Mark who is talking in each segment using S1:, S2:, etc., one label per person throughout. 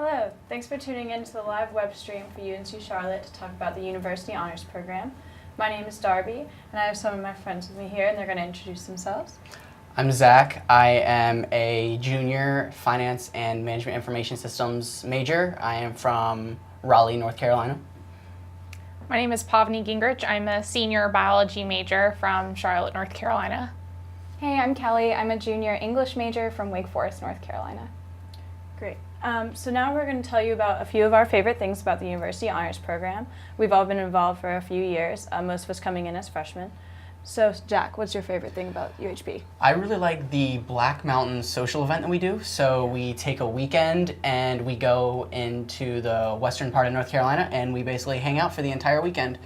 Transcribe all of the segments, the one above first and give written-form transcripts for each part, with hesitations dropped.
S1: Hello, thanks for tuning in to the live web stream for UNC Charlotte to talk about the University Honors Program. My name is Darby, and I have some of my friends with me here, and they're going to introduce themselves.
S2: I'm Zach. I am a junior finance and management information systems major. I am from Raleigh, North Carolina.
S3: My name is Pavni Gingrich. I'm a senior biology major from Charlotte, North Carolina.
S4: Hey, I'm Kelly. I'm a junior English major from Wake Forest, North Carolina.
S1: Great. So now we're going to tell you about a few of our favorite things about the University Honors Program. We've all been involved for a few years, most of us coming in as freshmen. So, Jack, what's your favorite thing about UHP?
S2: I really like the Black Mountain social event that we do. So we take a weekend and we go into the western part of North Carolina and we basically hang out for the entire weekend.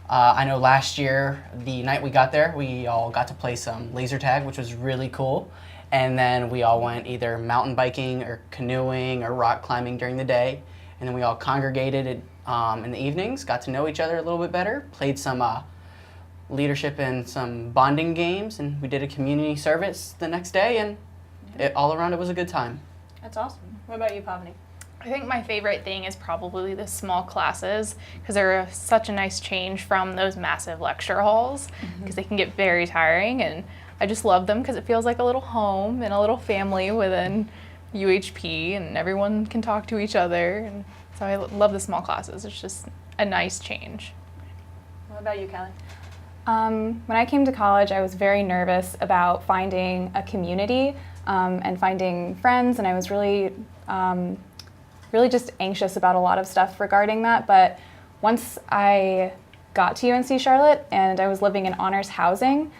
S2: I know last year, the night we got there, we all got to play some laser tag, which was really cool. And then we all went either mountain biking or canoeing or rock climbing during the day. And then we all congregated in the evenings, got to know each other a little bit better, played some leadership and some bonding games, and we did a community service the next day, and all around it was a good time.
S1: That's awesome. What about you, Pavni?
S3: I think my favorite thing is probably the small classes because they're such a nice change from those massive lecture halls because they can get very tiring, and I just love them because it feels like a little home and a little family within UHP, and everyone can talk to each other, and so I love the small classes. It's just a nice change.
S1: What about you, Kelly?
S4: When I came to college, I was very nervous about finding a community and finding friends, and I was really just anxious about a lot of stuff regarding that. But once I got to UNC Charlotte and I was living in honors housing,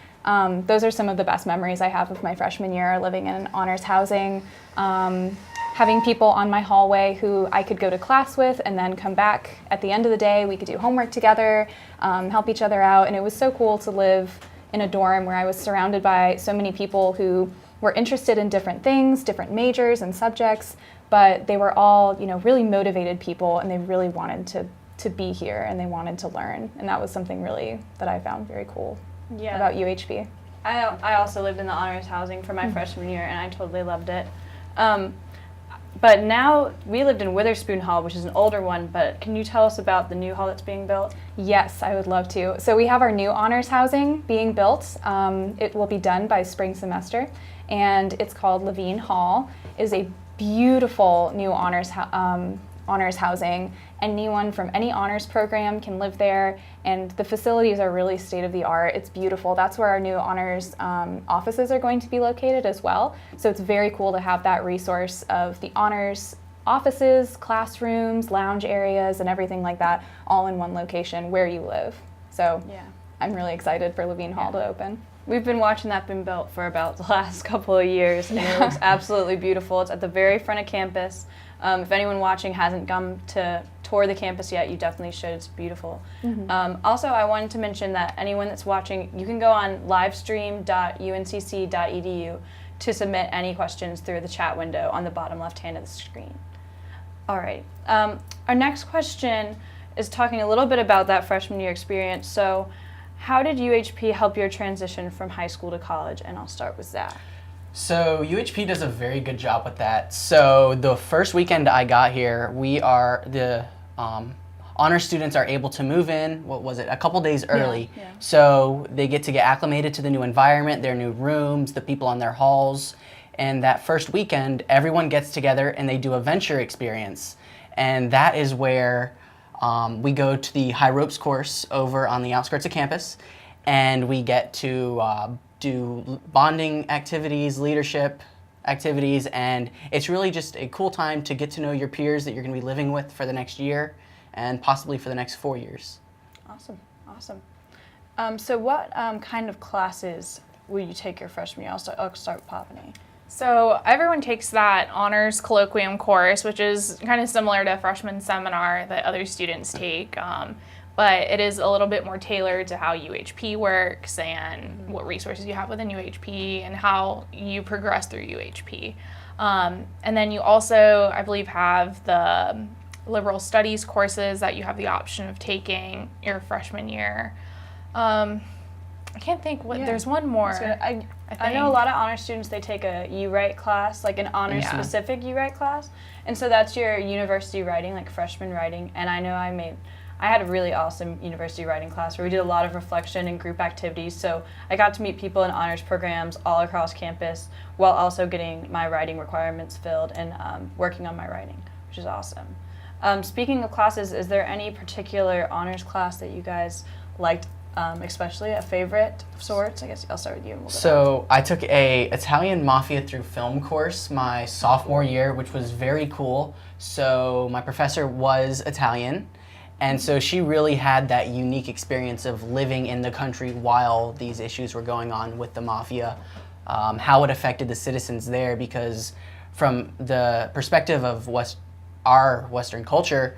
S4: those are some of the best memories I have of my freshman year, living in honors housing, having people on my hallway who I could go to class with and then come back at the end of the day. We could do homework together, help each other out, and it was so cool to live in a dorm where I was surrounded by so many people who were interested in different things, different majors and subjects, but they were all, really motivated people, and they really wanted to be here and they wanted to learn, and that was something really that I found very cool about UHP.
S1: I also lived in the honors housing for my freshman year, and I totally loved it. But now we lived in Witherspoon Hall, which is an older one, but can you tell us about the new hall that's being built?
S4: Yes, I would love to. So we have our new honors housing being built. It will be done by spring semester, and it's called Levine Hall. It is a beautiful new honors housing. Anyone from any honors program can live there, and the facilities are really state-of-the-art. It's beautiful. That's where our new honors offices are going to be located as well. So it's very cool to have that resource of the honors offices, classrooms, lounge areas, and everything like that all in one location where you live. So I'm really excited for Levine Hall to open.
S1: We've been watching that being built for about the last couple of years, and it looks absolutely beautiful. It's at the very front of campus. If anyone watching hasn't come to tour the campus yet, you definitely should. It's beautiful. Also, I wanted to mention that anyone that's watching, you can go on livestream.uncc.edu to submit any questions through the chat window on the bottom left hand of the screen. All right. Our next question is talking a little bit about that freshman year experience. So, how did UHP help your transition from high school to college? And I'll start with Zach.
S2: So UHP does a very good job with that. So the first weekend I got here, the honor students are able to move in, a couple days early.
S1: Yeah.
S2: So they get to get acclimated to the new environment, their new rooms, the people on their halls. And that first weekend, everyone gets together and they do a venture experience. And that is where we go to the high ropes course over on the outskirts of campus, and we get to do bonding activities, leadership activities, and it's really just a cool time to get to know your peers that you're going to be living with for the next year and possibly for the next 4 years.
S1: Awesome. So what kind of classes will you take your freshman year? I'll start with Pavni.
S3: So everyone takes that honors colloquium course, which is kind of similar to a freshman seminar that other students take, but it is a little bit more tailored to how UHP works and what resources you have within UHP and how you progress through UHP. And then you also, I believe, have the liberal studies courses that you have the option of taking your freshman year. I can't think what.
S1: Yeah.
S3: There's one more.
S1: I know a lot of honors students, they take a U-Write class, like an honors-specific U-Write class. And so that's your university writing, like freshman writing. And I know I had a really awesome university writing class where we did a lot of reflection and group activities. So I got to meet people in honors programs all across campus while also getting my writing requirements filled and working on my writing, which is awesome. Speaking of classes, is there any particular honors class that you guys liked, especially a favorite of sorts? I guess I'll start with you. And we'll go
S2: So I took a Italian Mafia through film course my sophomore year, which was very cool. So my professor was Italian, and so she really had that unique experience of living in the country while these issues were going on with the Mafia, how it affected the citizens there, because from the perspective of our Western culture,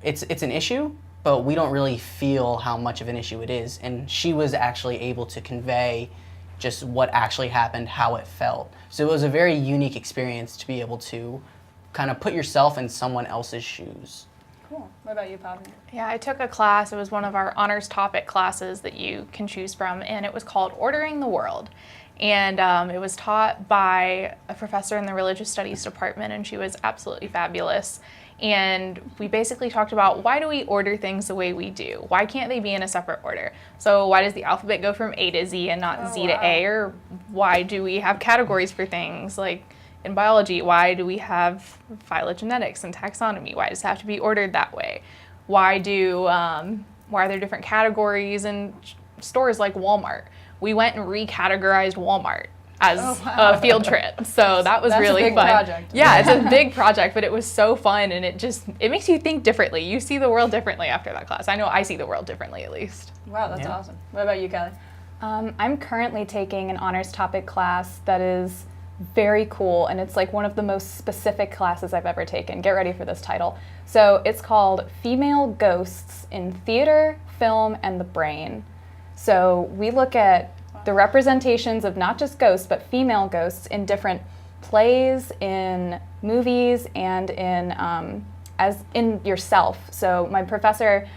S2: it's an issue, but we don't really feel how much of an issue it is. And she was actually able to convey just what actually happened, how it felt. So it was a very unique experience to be able to kind of put yourself in someone else's shoes.
S1: Cool. What about you, Pavni?
S3: Yeah, I took a class. It was one of our honors topic classes that you can choose from, and it was called Ordering the World. And it was taught by a professor in the religious studies department, and she was absolutely fabulous. And we basically talked about, why do we order things the way we do? Why can't they be in a separate order? So why does the alphabet go from A to Z and not Z to A? Or why do we have categories for things? Like in biology, why do we have phylogenetics and taxonomy? Why does it have to be ordered that way? Why are there different categories in stores like Walmart? We went and recategorized Walmart as a field trip. So that was really
S1: a big
S3: fun.
S1: Project.
S3: Yeah, it's a big project, but it was so fun, and it makes you think differently. You see the world differently after that class. I know I see the world differently, at least.
S1: Wow, that's awesome. What about you, Kelly?
S4: I'm currently taking an honors topic class that is very cool, and it's like one of the most specific classes I've ever taken. Get ready for this title. So it's called Female Ghosts in Theater, Film, and the Brain. So we look at the representations of not just ghosts, but female ghosts in different plays, in movies, and as in yourself. So my professor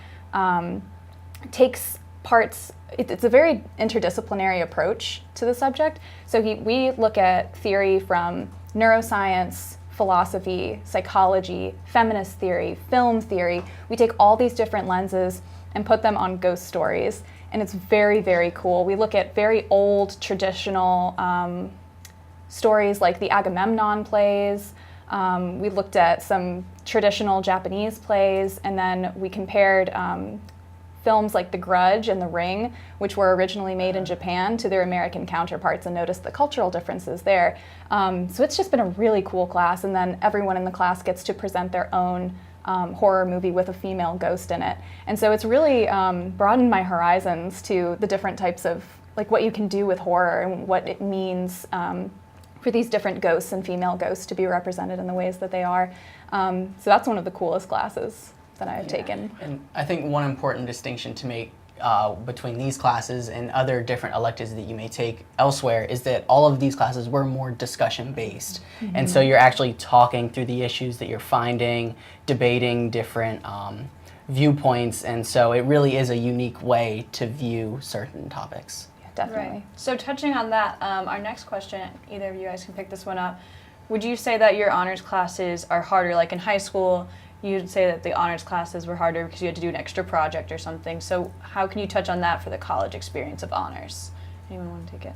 S4: takes parts. It's a very interdisciplinary approach to the subject. So we look at theory from neuroscience, philosophy, psychology, feminist theory, film theory. We take all these different lenses and put them on ghost stories. And it's very, very cool. We look at very old, traditional stories like the Agamemnon plays. We looked at some traditional Japanese plays, and then we compared films like The Grudge and The Ring, which were originally made in Japan, to their American counterparts, and noticed the cultural differences there. So it's just been a really cool class, and then everyone in the class gets to present their own horror movie with a female ghost in it. And so it's really broadened my horizons to the different types of, like, what you can do with horror and what it means for these different ghosts and female ghosts to be represented in the ways that they are. So that's one of the coolest classes that I have taken.
S2: And I think one important distinction to make between these classes and other different electives that you may take elsewhere is that all of these classes were more discussion based. Mm-hmm. And so you're actually talking through the issues that you're finding, debating different viewpoints, and so it really is a unique way to view certain topics.
S4: Yeah, definitely.
S1: Right. So touching on that, our next question, either of you guys can pick this one up. Would you say that your honors classes are harder? Like in high school, you'd say that the honors classes were harder because you had to do an extra project or something. So how can you touch on that for the college experience of honors? Anyone want to take it?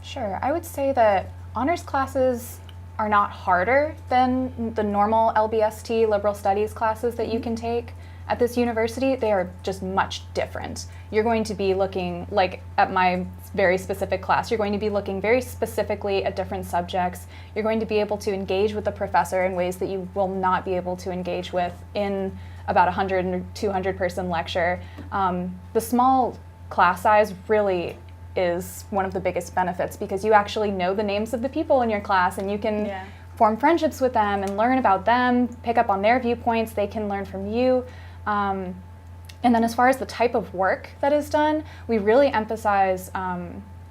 S4: Sure. I would say that honors classes are not harder than the normal LBST, liberal studies classes that you can take at this university. They are just much different. You're going to be looking, like at my very specific class, you're going to be looking very specifically at different subjects. You're going to be able to engage with the professor in ways that you will not be able to engage with in about 100 or 200 person lecture. The small class size really is one of the biggest benefits because you actually know the names of the people in your class and you can form friendships with them and learn about them, pick up on their viewpoints, they can learn from you. And then as far as the type of work that is done, we really emphasize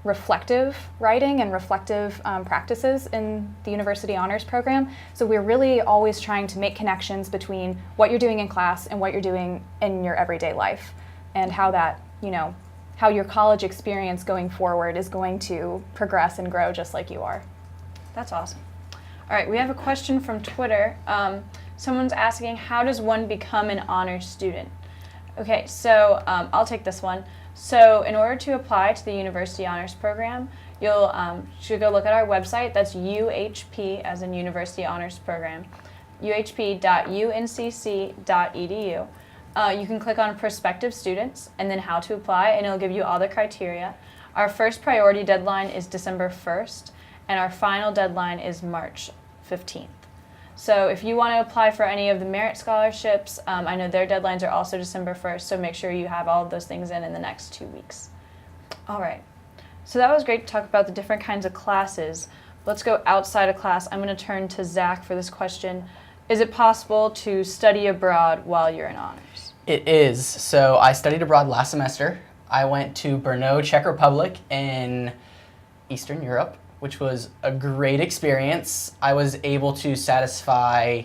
S4: reflective writing and reflective practices in the university honors program. So we're really always trying to make connections between what you're doing in class and what you're doing in your everyday life and how that, how your college experience going forward is going to progress and grow just like you are.
S1: That's awesome. All right, we have a question from Twitter. Someone's asking, how does one become an honors student? Okay, so I'll take this one. So in order to apply to the University Honors Program, you'll should go look at our website. That's UHP, as in University Honors Program, uhp.uncc.edu. You can click on prospective students and then how to apply, and it'll give you all the criteria. Our first priority deadline is December 1st, and our final deadline is March 15th. So if you want to apply for any of the merit scholarships, I know their deadlines are also December 1st, so make sure you have all of those things in the next 2 weeks. All right, so that was great to talk about the different kinds of classes. Let's go outside of class. I'm going to turn to Zach for this question. Is it possible to study abroad while you're in honors?
S2: It is. So I studied abroad last semester. I went to Brno, Czech Republic in Eastern Europe, which was a great experience. I was able to satisfy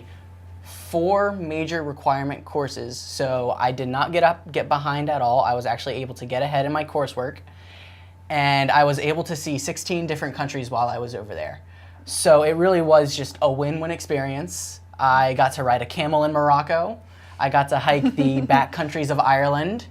S2: 4 major requirement courses, so I did not get behind at all. I was actually able to get ahead in my coursework, and I was able to see 16 different countries while I was over there. So it really was just a win-win experience. I got to ride a camel in Morocco. I got to hike the back countries of Ireland.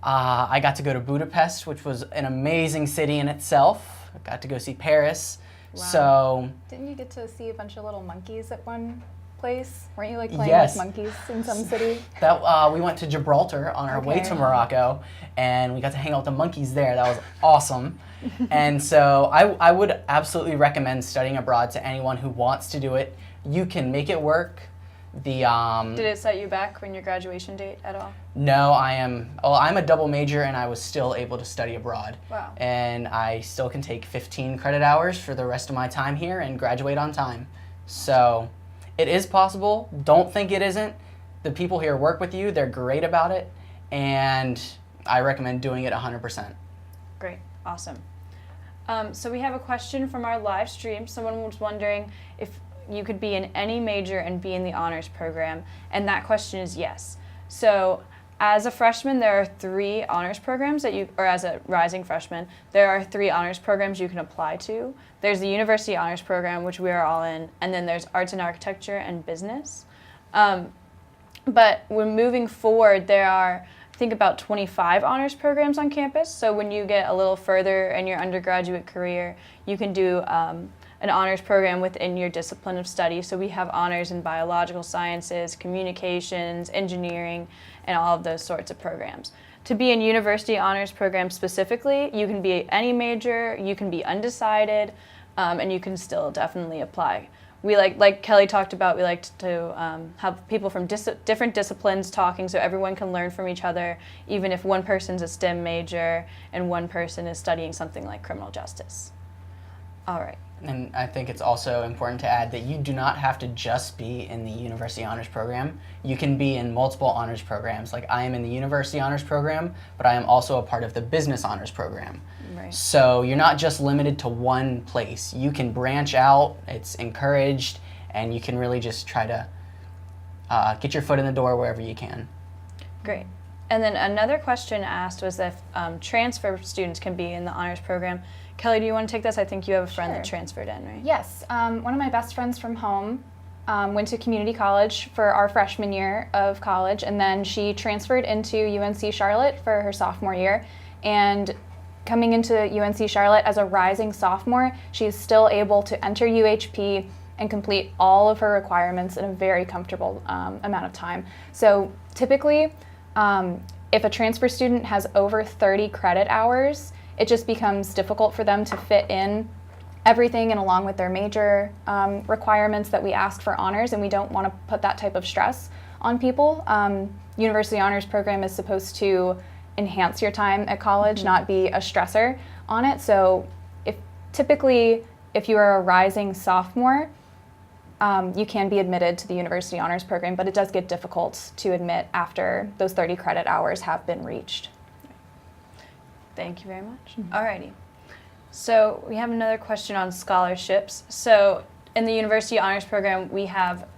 S2: I got to go to Budapest, which was an amazing city in itself. I got to go see Paris.
S4: Wow.
S2: So
S4: Didn't you get to see a bunch of little monkeys at one place? Weren't you like playing
S2: Yes.
S4: with monkeys in some city?
S2: that we went to Gibraltar on our way to Morocco, and we got to hang out with the monkeys there. That was awesome. And so I would absolutely recommend studying abroad to anyone who wants to do it. You can make it work.
S1: Did it set you back from your graduation date at all?
S2: No, I'm a double major, and I was still able to study abroad.
S1: Wow.
S2: And I still can take 15 credit hours for the rest of my time here and graduate on time. So it is possible. Don't think it isn't. The people here work with you. They're great about it, and I recommend doing it 100%.
S1: Great, awesome. So we have a question from our live stream. Someone was wondering if you could be in any major and be in the honors program, and that question is yes. So as a freshman, there are 3 honors programs or as a rising freshman, there are 3 honors programs you can apply to. There's the University Honors Program, which we are all in, and then there's Arts and Architecture and Business. But when moving forward, there are, I think, about 25 honors programs on campus. So when you get a little further in your undergraduate career, you can do an honors program within your discipline of study. So we have honors in biological sciences, communications, engineering, and all of those sorts of programs. To be in university honors program specifically, you can be any major, you can be undecided, and you can still definitely apply. We like Kelly talked about, we like to have people from different disciplines talking so everyone can learn from each other, even if one person's a STEM major and one person is studying something like criminal justice. All right.
S2: And I think it's also important to add that you do not have to just be in the University Honors Program. You can be in multiple honors programs. Like I am in the University Honors Program, but I am also a part of the Business Honors Program.
S1: Right.
S2: So you're not just limited to one place. You can branch out, it's encouraged, and you can really just try to get your foot in the door wherever you can.
S1: Great. And then another question asked was if transfer students can be in the honors program. Kelly, do you want to take this? I think you have a friend that transferred in, right?
S4: Yes. One of my best friends from home went to community college for our freshman year of college, and then she transferred into UNC Charlotte for her sophomore year. And coming into UNC Charlotte as a rising sophomore, she is still able to enter UHP and complete all of her requirements in a very comfortable amount of time. So typically, if a transfer student has over 30 credit hours, it just becomes difficult for them to fit in everything and along with their major requirements that we ask for honors, and we don't want to put that type of stress on people. University Honors Program is supposed to enhance your time at college, not be a stressor on it. So typically, if you are a rising sophomore, you can be admitted to the University Honors Program, but it does get difficult to admit after those 30 credit hours have been reached.
S1: Thank you very much. Alrighty. So we have another question on scholarships. So in the University Honors Program, we have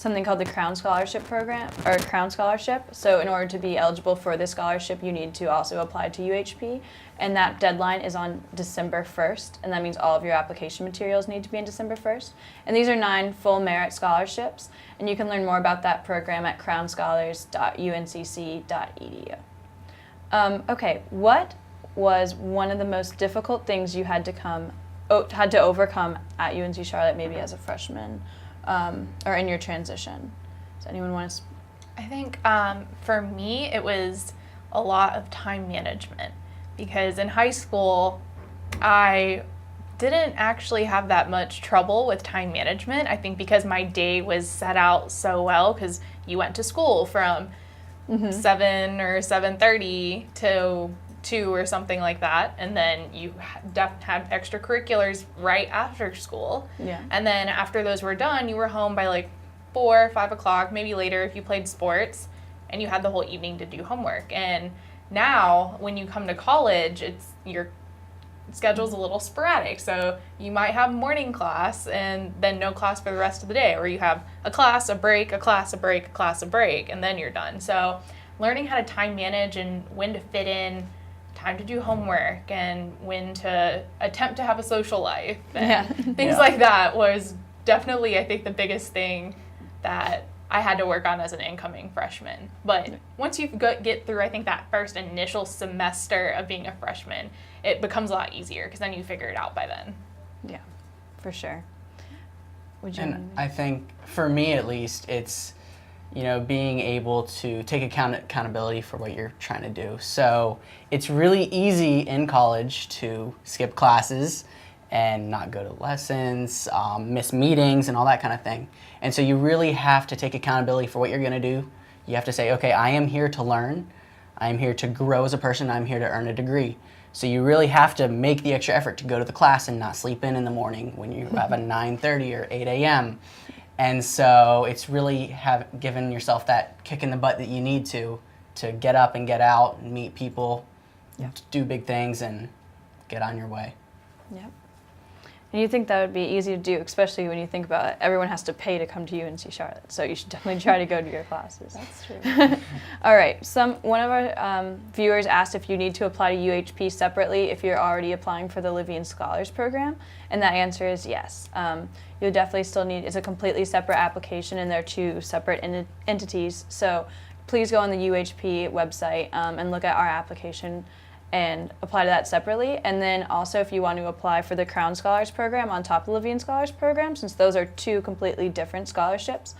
S1: something called the Crown Scholarship Program, or Crown Scholarship. So in order to be eligible for this scholarship, you need to also apply to UHP, and that deadline is on December 1st, and that means all of your application materials need to be in December 1st. And these are 9 full merit scholarships, and you can learn more about that program at crownscholars.uncc.edu. Okay, what was one of the most difficult things you had to overcome at UNC Charlotte, maybe as a freshman, or in your transition? Does anyone want to?
S3: I think for me, it was a lot of time management, because in high school, I didn't actually have that much trouble with time management. I think because my day was set out so well, because you went to school from 7 or 7:30 to 2 or something like that, and then you had extracurriculars right after school.
S1: Yeah.
S3: And then after those were done, you were home by like 4, 5 o'clock, maybe later if you played sports, and you had the whole evening to do homework. And now when you come to college, your schedule's a little sporadic. So you might have morning class and then no class for the rest of the day, or you have a class, a break, a class, a break, a class, a break, and then you're done. So learning how to time manage and when to fit in time to do homework and when to attempt to have a social life and things like that was definitely, I think, the biggest thing that I had to work on as an incoming freshman. But once you get through, I think, that first initial semester of being a freshman, it becomes a lot easier because then you figure it out by then.
S1: Yeah, for sure. Would you?
S2: And I think, for me at least, it's, being able to take accountability for what you're trying to do. So it's really easy in college to skip classes and not go to lessons, miss meetings and all that kind of thing. And so you really have to take accountability for what you're gonna do. You have to say, okay, I am here to learn. I am here to grow as a person. I'm here to earn a degree. So you really have to make the extra effort to go to the class and not sleep in the morning when you have a 9:30 or 8 a.m. And so it's really given yourself that kick in the butt that you need to get up and get out and meet people, do big things, and get on your way.
S1: Yep. And you think that would be easy to do, especially when you think about it. Everyone has to pay to come to UNC Charlotte, so you should definitely try to go to your classes.
S4: That's true.
S1: All right. One of our viewers asked if you need to apply to UHP separately if you're already applying for the Levine Scholars Program, and that answer is yes. You'll definitely still need. It's a completely separate application, and they're 2 separate entities. So please go on the UHP website and look at our application and apply to that separately. And then also, if you want to apply for the Crown Scholars Program on top of the Levine Scholars Program, since those are 2 completely different scholarships,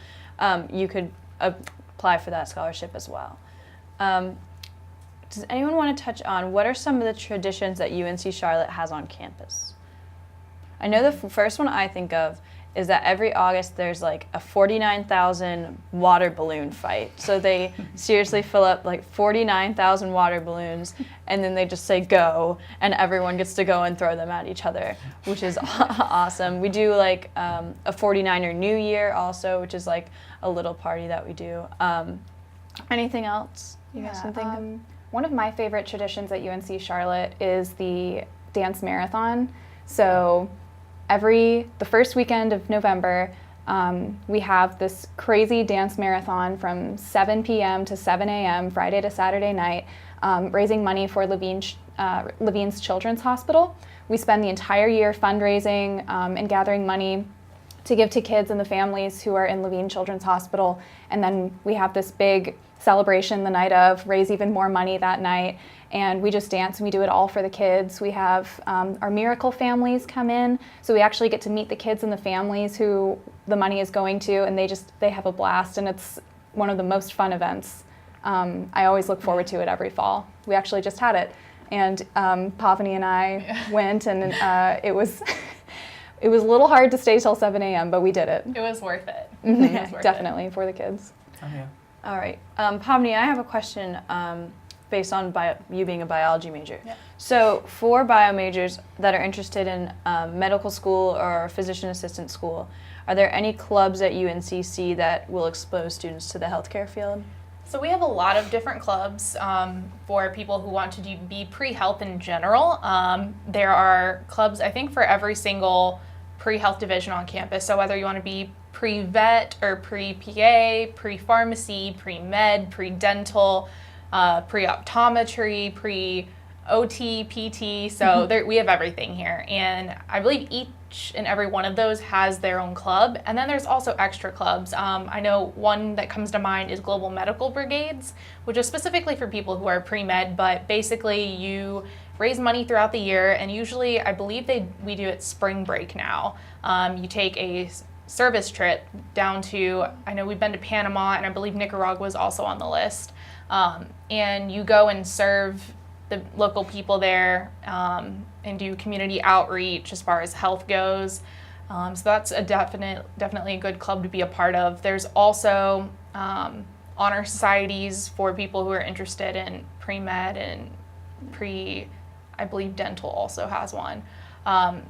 S1: you could apply for that scholarship as well. Does anyone want to touch on what are some of the traditions that UNC Charlotte has on campus? I know the first one I think of is that every August there's like a 49,000 water balloon fight. So they seriously fill up like 49,000 water balloons, and then they just say go, and everyone gets to go and throw them at each other, which is awesome. We do like a 49er New Year also, which is like a little party that we do. Anything else you guys can think of?
S4: One of my favorite traditions at UNC Charlotte is the dance marathon. So the first weekend of November, we have this crazy dance marathon from 7 p.m. to 7 a.m. Friday to Saturday night, raising money for Levine's Children's Hospital. We spend the entire year fundraising and gathering money to give to kids and the families who are in Levine Children's Hospital. And then we have this big celebration the night of, raise even more money that night. And we just dance and we do it all for the kids. We have our miracle families come in, so we actually get to meet the kids and the families who the money is going to, and they have a blast, and it's one of the most fun events. I always look forward to it every fall. We actually just had it, and Pavani and I went, and it was it was a little hard to stay till 7 a.m., but we did it.
S3: It was worth it.
S4: Mm-hmm.
S3: It was worth
S4: Definitely for the kids.
S2: Oh, yeah.
S1: All right. Pavani, I have a question based on you being a biology major.
S3: Yep.
S1: So for bio majors that are interested in medical school or physician assistant school, are there any clubs at UNCC that will expose students to the healthcare field?
S3: So we have a lot of different clubs for people who want to be pre-health in general. There are clubs, I think, for every single pre-health division on campus. So whether you want to be pre-vet or pre-PA, pre-pharmacy, pre-med, pre-dental, pre-optometry, pre-OT, PT. So we have everything here. And I believe each and every one of those has their own club. And then there's also extra clubs. I know one that comes to mind is Global Medical Brigades, which is specifically for people who are pre-med, but basically you raise money throughout the year, and usually I believe we do it spring break now. You take a service trip down to, I know we've been to Panama, and I believe Nicaragua is also on the list, and you go and serve the local people there and do community outreach as far as health goes. So that's definitely a good club to be a part of. There's also honor societies for people who are interested in pre-med and I believe dental also has one.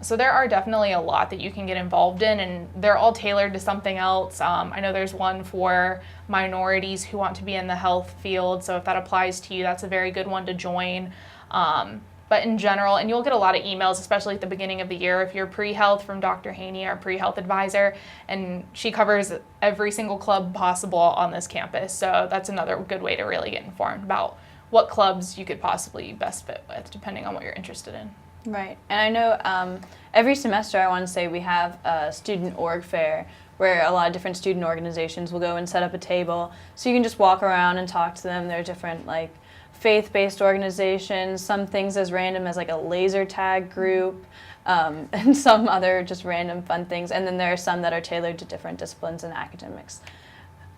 S3: So there are definitely a lot that you can get involved in, and they're all tailored to something else. I know there's one for minorities who want to be in the health field, so if that applies to you, that's a very good one to join. But in general, and you'll get a lot of emails, especially at the beginning of the year, if you're pre-health from Dr. Haney, our pre-health advisor, and she covers every single club possible on this campus. So that's another good way to really get informed about what clubs you could possibly best fit with, depending on what you're interested in.
S1: Right. And I know every semester, I want to say, we have a student org fair where a lot of different student organizations will go and set up a table. So you can just walk around and talk to them. There are different, like, faith-based organizations, some things as random as, like, a laser tag group, and some other just random fun things. And then there are some that are tailored to different disciplines and academics.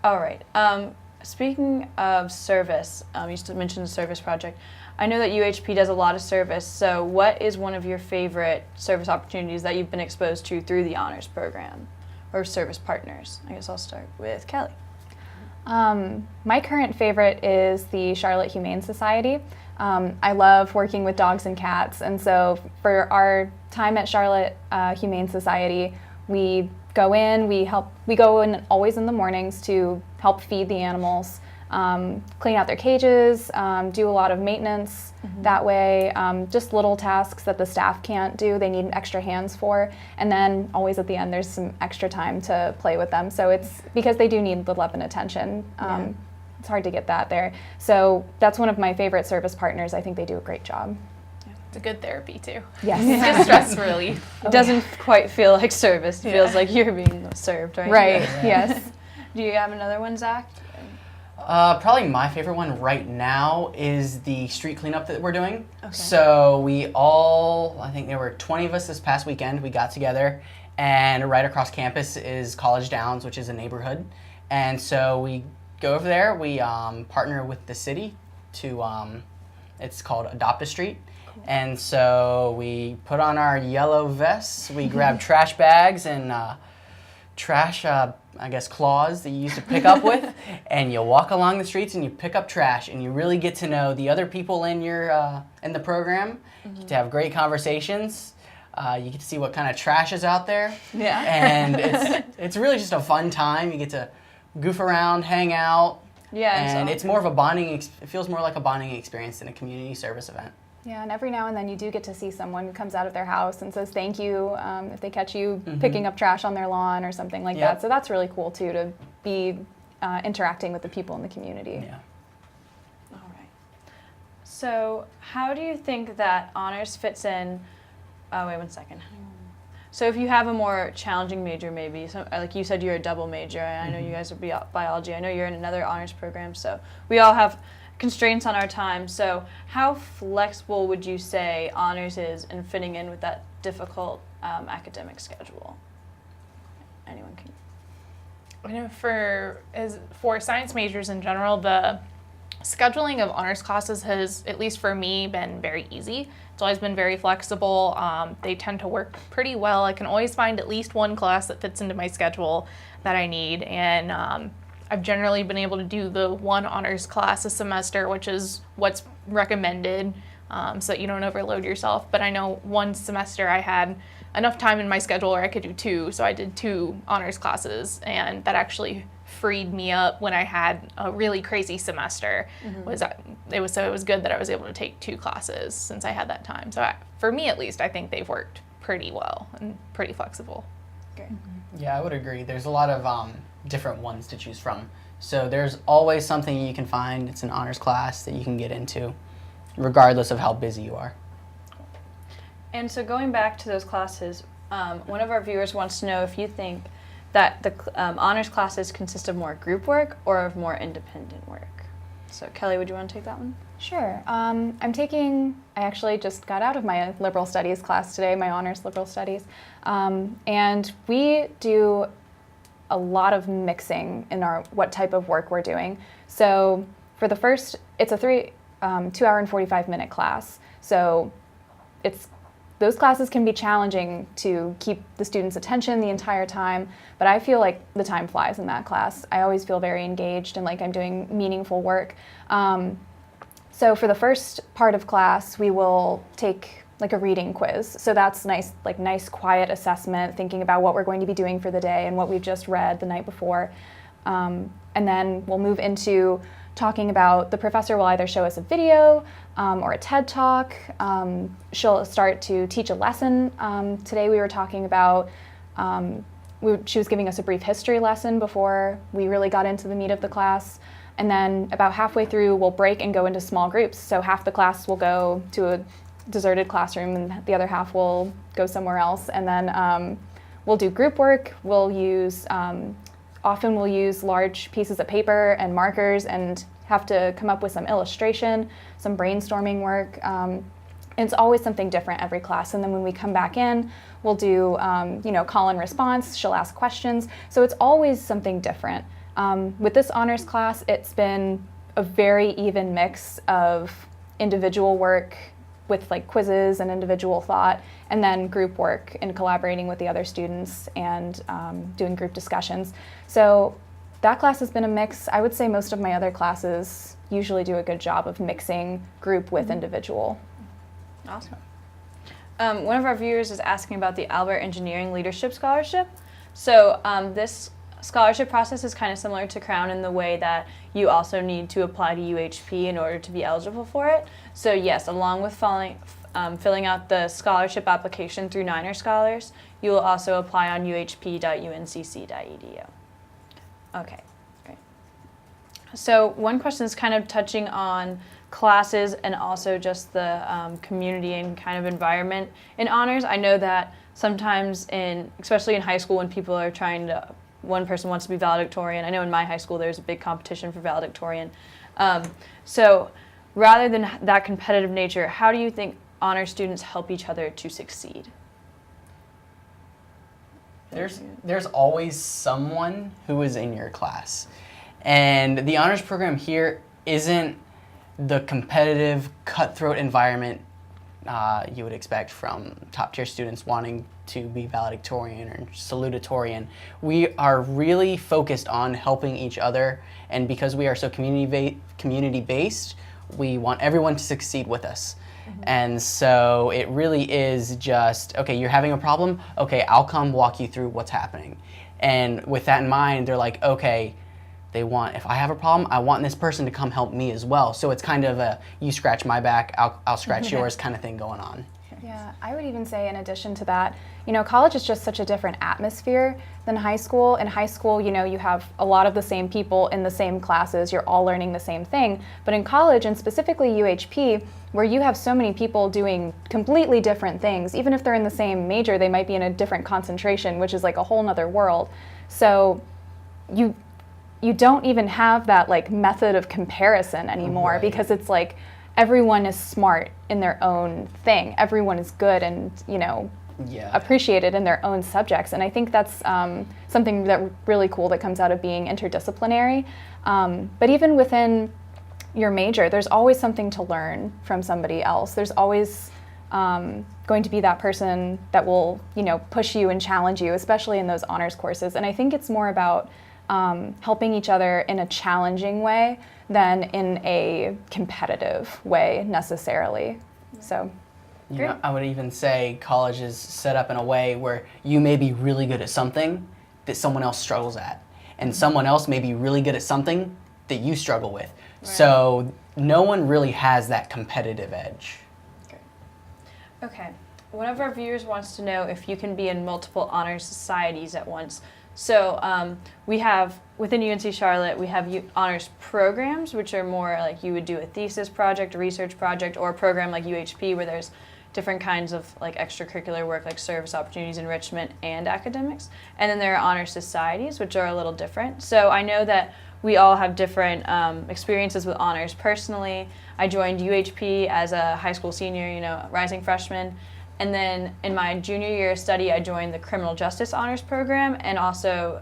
S1: All right. Speaking of service, you mentioned the service project. I know that UHP does a lot of service, so what is one of your favorite service opportunities that you've been exposed to through the honors program or service partners? I guess I'll start with Kelly.
S4: My current favorite is the Charlotte Humane Society. I love working with dogs and cats, and so for our time at Charlotte Humane Society, we go in always in the mornings to help feed the animals, clean out their cages, do a lot of maintenance that way, just little tasks that the staff can't do, they need extra hands for, and then always at the end there's some extra time to play with them. So it's because they do need the love and attention. It's hard to get that there. So that's one of my favorite service partners. I think they do a great job.
S3: It's a good therapy too.
S4: Yes.
S3: It's good stress relief.
S1: It doesn't quite feel like service. It feels like you're being served, right?
S4: Right, yes.
S1: Do you have another one, Zach?
S2: Probably my favorite one right now is the street cleanup that we're doing.
S1: Okay.
S2: So I think there were 20 of us this past weekend. We got together, and right across campus is College Downs, which is a neighborhood. And so we go over there. We partner with the city to, it's called Adopt a Street. And so we put on our yellow vests, we grab trash bags and trash, claws that you used to pick up with, and you walk along the streets and you pick up trash, and you really get to know the other people in your in the program. You get to have great conversations. You get to see what kind of trash is out there.
S1: Yeah.
S2: And it's really just a fun time. You get to goof around, hang out.
S1: Yeah.
S2: And it's more of a it feels more like a bonding experience than a community service event.
S4: Yeah, and every now and then you do get to see someone who comes out of their house and says thank you if they catch you picking up trash on their lawn or something like that. So that's really cool too, to be interacting with the people in the community.
S2: Yeah.
S1: All right. So how do you think that honors fits in? Oh, wait 1 second. So if you have a more challenging major, maybe, so, like you said, you're a double major, and I know you guys are biology. I know you're in another honors program, so we all have constraints on our time. So how flexible would you say honors is in fitting in with that difficult academic schedule? Anyone can.
S3: I know for science majors in general, the scheduling of honors classes has, at least for me, been very easy. It's always been very flexible. They tend to work pretty well. I can always find at least one class that fits into my schedule that I need, and I've generally been able to do the one honors class a semester, which is what's recommended, so that you don't overload yourself. But I know one semester I had enough time in my schedule where I could do two, so I did 2 honors classes, and that actually freed me up when I had a really crazy semester. It was good that I was able to take 2 classes since I had that time. So for me, at least, I think they've worked pretty well and pretty flexible.
S1: Great.
S2: Yeah, I would agree. There's a lot of different ones to choose from. So there's always something you can find. It's an honors class that you can get into, regardless of how busy you are.
S1: And so going back to those classes, one of our viewers wants to know if you think that the honors classes consist of more group work or of more independent work. So Kelly, would you want to take that one?
S4: Sure. I actually just got out of my liberal studies class today, my honors liberal studies. And we do a lot of mixing in what type of work we're doing. So for the first, it's a 2 hour and 45-minute class. So those classes can be challenging to keep the students' attention the entire time, but I feel like the time flies in that class. I always feel very engaged and like I'm doing meaningful work. So for the first part of class, we will take like a reading quiz. So that's nice quiet assessment, thinking about what we're going to be doing for the day and what we've just read the night before. And then we'll move into talking about, the professor will either show us a video or a TED Talk. She'll start to teach a lesson. Today we were talking about, she was giving us a brief history lesson before we really got into the meat of the class. And then about halfway through, we'll break and go into small groups. So half the class will go to a deserted classroom and the other half will go somewhere else. And then we'll do group work. Often we'll use large pieces of paper and markers and have to come up with some illustration, some brainstorming work. And it's always something different every class. And then when we come back in, we'll do call and response. She'll ask questions. So it's always something different. With this honors class, it's been a very even mix of individual work with like quizzes and individual thought, and then group work and collaborating with the other students and doing group discussions. So that class has been a mix. I would say most of my other classes usually do a good job of mixing group with individual.
S1: Awesome. One of our viewers is asking about the Albert Engineering Leadership Scholarship. So this scholarship process is kind of similar to Crown in the way that you also need to apply to UHP in order to be eligible for it. So yes, along with filling out the scholarship application through Niner Scholars, you will also apply on uhp.uncc.edu. Okay, great. So one question is kind of touching on classes and also just the community and kind of environment in honors. I know that sometimes especially in high school when people are one person wants to be valedictorian. I know in my high school there's a big competition for valedictorian. So rather than that competitive nature, how do you think honor students help each other to succeed?
S2: There's always someone who is in your class. And the honors program here isn't the competitive, cutthroat environment you would expect from top-tier students wanting to be valedictorian or salutatorian. We are really focused on helping each other, and because we are so community-based, we want everyone to succeed with us. Mm-hmm. And so it really is just, okay, you're having a problem? Okay, I'll come walk you through what's happening. And with that in mind, they're like, okay, if I have a problem, I want this person to come help me as well. So it's kind of a, you scratch my back, I'll scratch yours kind of thing going on.
S4: Yeah, I would even say in addition to that, college is just such a different atmosphere than high school. In high school, you have a lot of the same people in the same classes, you're all learning the same thing. But in college, and specifically UHP, where you have so many people doing completely different things, even if they're in the same major, they might be in a different concentration, which is like a whole nother world. So you don't even have that like method of comparison anymore, right? Because it's like everyone is smart in their own thing. Everyone is good and, appreciated in their own subjects. And I think that's something that really cool that comes out of being interdisciplinary. But even within your major, there's always something to learn from somebody else. There's always going to be that person that will, push you and challenge you, especially in those honors courses. And I think it's more about helping each other in a challenging way than in a competitive way necessarily. So,
S2: I would even say college is set up in a way where you may be really good at something that someone else struggles at, and someone else may be really good at something that you struggle with. Right. So no one really has that competitive edge.
S1: Okay. one of our viewers wants to know if you can be in multiple honors societies at once. So we have, within UNC Charlotte, we have honors programs, which are more like you would do a thesis project, a research project, or a program like UHP where there's different kinds of like extracurricular work like service opportunities, enrichment, and academics. And then there are honor societies, which are a little different. So I know that we all have different experiences with honors. Personally, I joined UHP as a high school senior, rising freshman. And then in my junior year of study, I joined the Criminal Justice Honors Program and also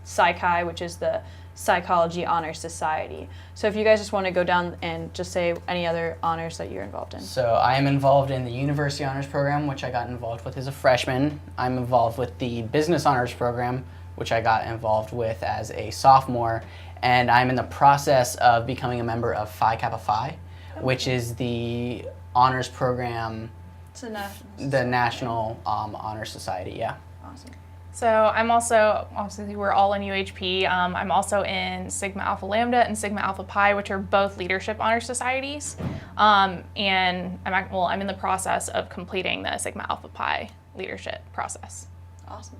S1: Psychi, which is the Psychology Honor Society. So if you guys just want to go down and just say any other honors that you're involved in.
S2: So I am involved in the University Honors Program, which I got involved with as a freshman. I'm involved with the Business Honors Program, which I got involved with as a sophomore. And I'm in the process of becoming a member of Phi Kappa Phi, which is the honors program,
S1: It's a national.
S2: the National Honor Society, yeah.
S1: Awesome.
S3: So I'm also, obviously we're all in UHP, I'm also in Sigma Alpha Lambda and Sigma Alpha Pi, which are both leadership honor societies. And I'm in the process of completing the Sigma Alpha Pi leadership process.
S1: Awesome.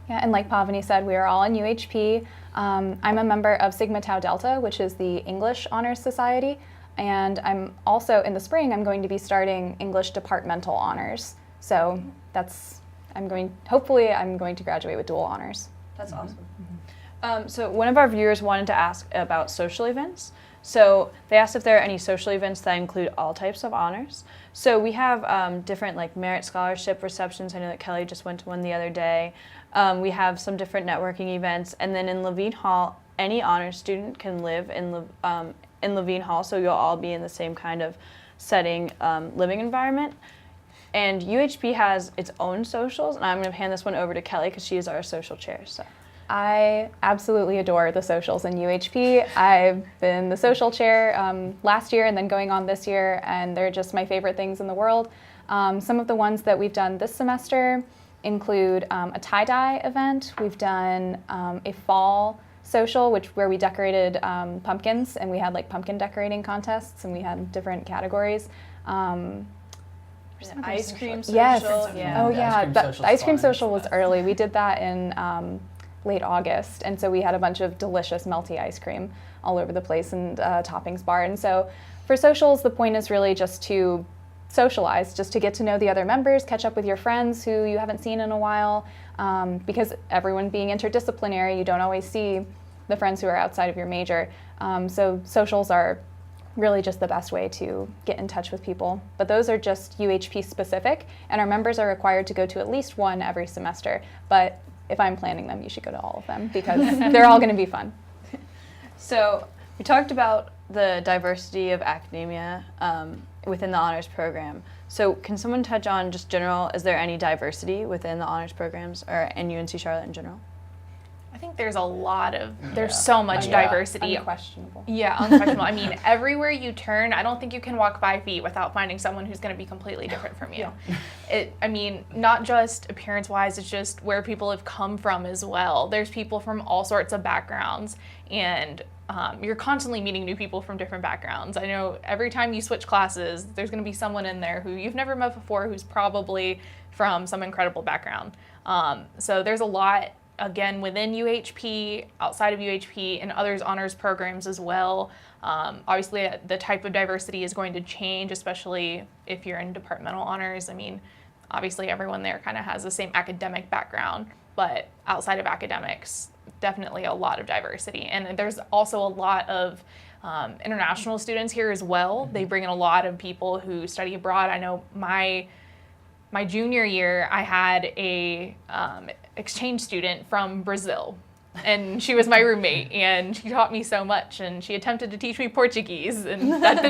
S4: Yeah, and like Pavani said, we are all in UHP. I'm a member of Sigma Tau Delta, which is the English Honors Society. And I'm also, in the spring, I'm going to be starting English Departmental Honors. So hopefully I'm going to graduate with dual honors.
S1: That's awesome. So one of our viewers wanted to ask about social events. So they asked if there are any social events that include all types of honors. So we have different like merit scholarship receptions. I know that Kelly just went to one the other day. We have some different networking events. And then in Levine Hall, any honors student can live in Levine Hall, so you'll all be in the same kind of setting, living environment. And UHP has its own socials, and I'm going to hand this one over to Kelly because she is our social chair. So.
S4: I absolutely adore the socials in UHP. I've been the social chair last year and then going on this year, and they're just my favorite things in the world. Some of the ones that we've done this semester include a tie-dye event. We've done a fall social, where we decorated pumpkins, and we had like pumpkin decorating contests, and we had different categories.
S1: Ice cream social.
S4: Yes.
S1: Yeah.
S4: Oh
S2: The
S4: yeah. The ice cream
S2: fun.
S4: social was early. We did that in late August, and so we had a bunch of delicious melty ice cream all over the place and toppings bar. And so for socials, the point is really just to socialize, just to get to know the other members, catch up with your friends who you haven't seen in a while, because everyone being interdisciplinary, you don't always see the friends who are outside of your major. So socials are really just the best way to get in touch with people. But those are just UHP specific, and our members are required to go to at least one every semester. But if I'm planning them, you should go to all of them because they're all going to be fun.
S1: So we talked about the diversity of academia within the honors program. So can someone touch on just general, is there any diversity within the honors programs or in UNC Charlotte in general?
S3: I think there's so much diversity.
S4: Unquestionable.
S3: Yeah, unquestionable. I mean, everywhere you turn, I don't think you can walk 5 feet without finding someone who's going to be completely different from you. Not just appearance-wise, it's just where people have come from as well. There's people from all sorts of backgrounds, and you're constantly meeting new people from different backgrounds. I know every time you switch classes, there's going to be someone in there who you've never met before who's probably from some incredible background. So there's a lot, again, within UHP, outside of UHP, and others honors programs as well. Obviously, the type of diversity is going to change, especially if you're in departmental honors. I mean, obviously everyone there kind of has the same academic background, but outside of academics, definitely a lot of diversity. And there's also a lot of international students here as well. They bring in a lot of people who study abroad. I know my junior year, I had a exchange student from Brazil, and she was my roommate, and she taught me so much, and she attempted to teach me Portuguese, and that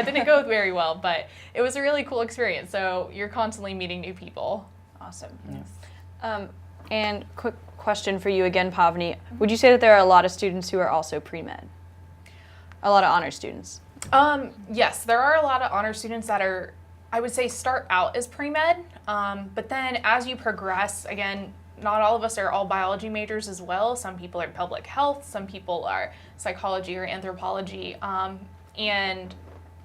S3: didn't go very well, but it was a really cool experience. So you're constantly meeting new people.
S1: Awesome. Yes. And quick question for you again, Pavani. Would you say that there are a lot of students who are also pre-med? A lot of honor students?
S3: Yes, there are a lot of honor students that are, I would say, start out as pre-med, but then as you progress, again, not all of us are all biology majors as well. Some people are public health, some people are psychology or anthropology, and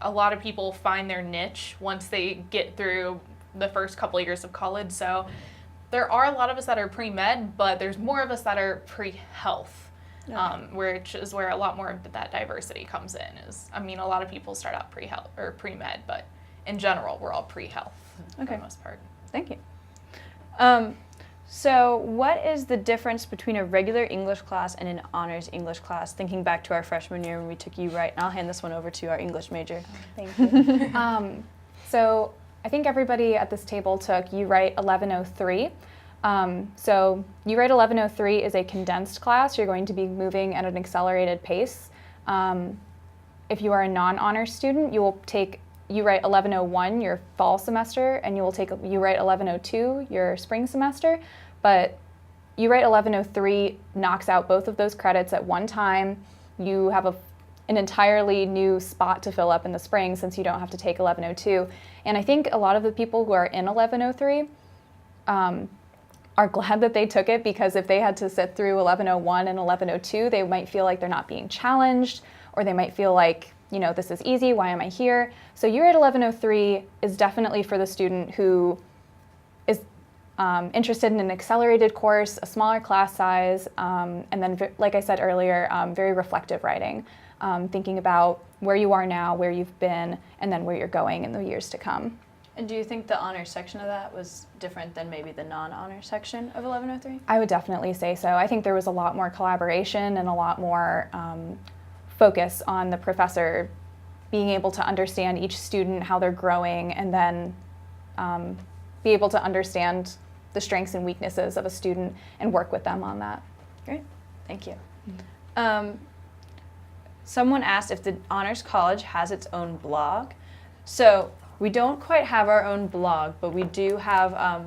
S3: a lot of people find their niche once they get through the first couple of years of college. So there are a lot of us that are pre-med, but there's more of us that are pre-health, which is where a lot more of that diversity comes in. A lot of people start out pre-health or pre-med, but in general, we're all pre-health for the most part.
S1: Thank you. So what is the difference between a regular English class and an honors English class? Thinking back to our freshman year when we took U-Write, and I'll hand this one over to our English major.
S4: Thank you. So I think everybody at this table took U-Write 1103. So U-Write 1103 is a condensed class. You're going to be moving at an accelerated pace. If you are a non-honors student, you will take U-Write 1101 your fall semester, and you will take U-Write 1102 your spring semester. But U-Write 1103 knocks out both of those credits at one time. You have an entirely new spot to fill up in the spring since you don't have to take 1102. And I think a lot of the people who are in 1103 are glad that they took it, because if they had to sit through 1101 and 1102, they might feel like they're not being challenged, or they might feel like, this is easy, why am I here? So U-Write 1103 is definitely for the student who is interested in an accelerated course, a smaller class size, and then, like I said earlier, very reflective writing, thinking about where you are now, where you've been, and then where you're going in the years to come.
S1: And do you think the honors section of that was different than maybe the non-honors section of 1103?
S4: I would definitely say so. I think there was a lot more collaboration and a lot more focus on the professor being able to understand each student, how they're growing, and then be able to understand the strengths and weaknesses of a student and work with them on that.
S1: Great, thank you. Someone asked if the Honors College has its own blog. So we don't quite have our own blog, but we do have,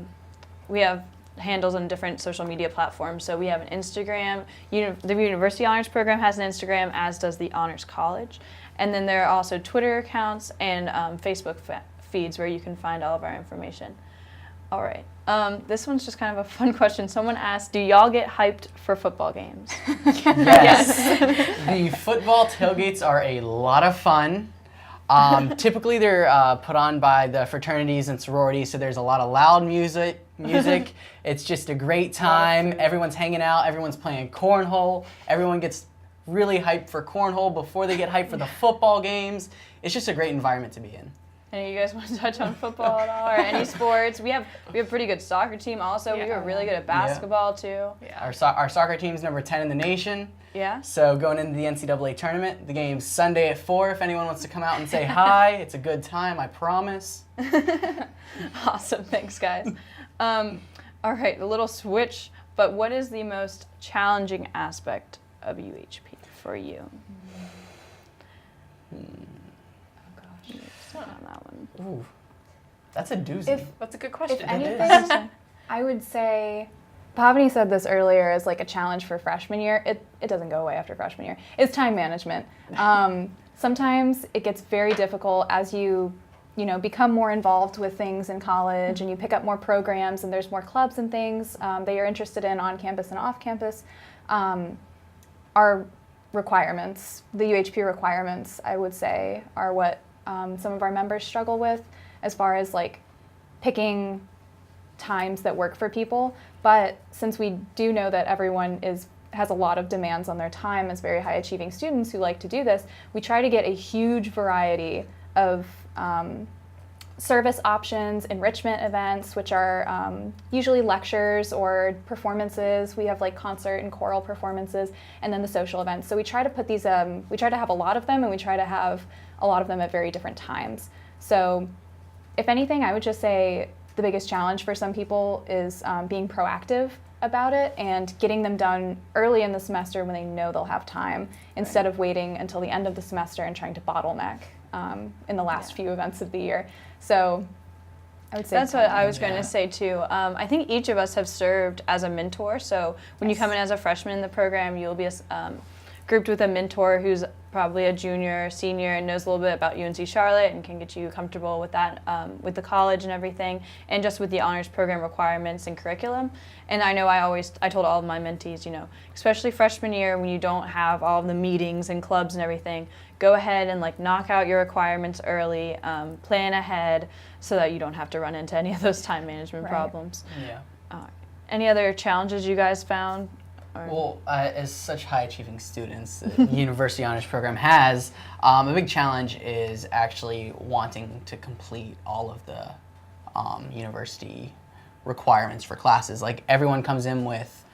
S1: we have handles on different social media platforms. So we have an Instagram. The University Honors Program has an Instagram, as does the Honors College. And then there are also Twitter accounts and Facebook feeds where you can find all of our information. All right. This one's just kind of a fun question. Someone asked, do y'all get hyped for football games?
S2: Yes. The football tailgates are a lot of fun. Typically they're put on by the fraternities and sororities, so there's a lot of loud music. It's just a great time. Everyone's hanging out. Everyone's playing cornhole. Everyone gets really hyped for cornhole before they get hyped for the football games. It's just a great environment to be in.
S1: Any of you guys want to touch on football at all, or any sports? We have a pretty good soccer team also. Yeah. We were really good at basketball too.
S2: Yeah. Our soccer team's number 10 in the nation.
S1: Yeah.
S2: So going into the NCAA tournament, the game's Sunday at 4. If anyone wants to come out and say hi, it's a good time, I promise.
S1: Awesome, thanks guys. All right, a little switch, but what is the most challenging aspect of UHP for you? On that one.
S2: Ooh, that's a doozy.
S3: That's a good question.
S4: If anything, I would say, Pavani said this earlier as like a challenge for freshman year. It doesn't go away after freshman year. It's time management. Sometimes it gets very difficult as you become more involved with things in college, and you pick up more programs, and there's more clubs and things that you're interested in on campus and off campus. Our requirements, the UHP requirements, I would say, are what some of our members struggle with, as far as like picking times that work for people. But since we do know that everyone has a lot of demands on their time as very high achieving students who like to do this, we try to get a huge variety of service options, enrichment events, which are usually lectures or performances. We have like concert and choral performances, and then the social events. So we try to put these, we try to have a lot of them, and we try to have a lot of them at very different times. So if anything, I would just say the biggest challenge for some people is being proactive about it and getting them done early in the semester when they know they'll have time, instead of waiting until the end of the semester and trying to bottleneck in the last few events of the year. So I would say
S1: that's what I was going to say too. I think each of us have served as a mentor. So when you come in as a freshman in the program, you'll be grouped with a mentor who's probably a junior or senior and knows a little bit about UNC Charlotte and can get you comfortable with that, with the college and everything, and just with the honors program requirements and curriculum. And I know I told all of my mentees, especially freshman year when you don't have all of the meetings and clubs and everything, go ahead and knock out your requirements early, plan ahead so that you don't have to run into any of those time management problems.
S2: Yeah.
S1: Any other challenges you guys found?
S2: Well, as such high-achieving students, the University Honors Program has, a big challenge is actually wanting to complete all of the university requirements for classes. Like, everyone comes in with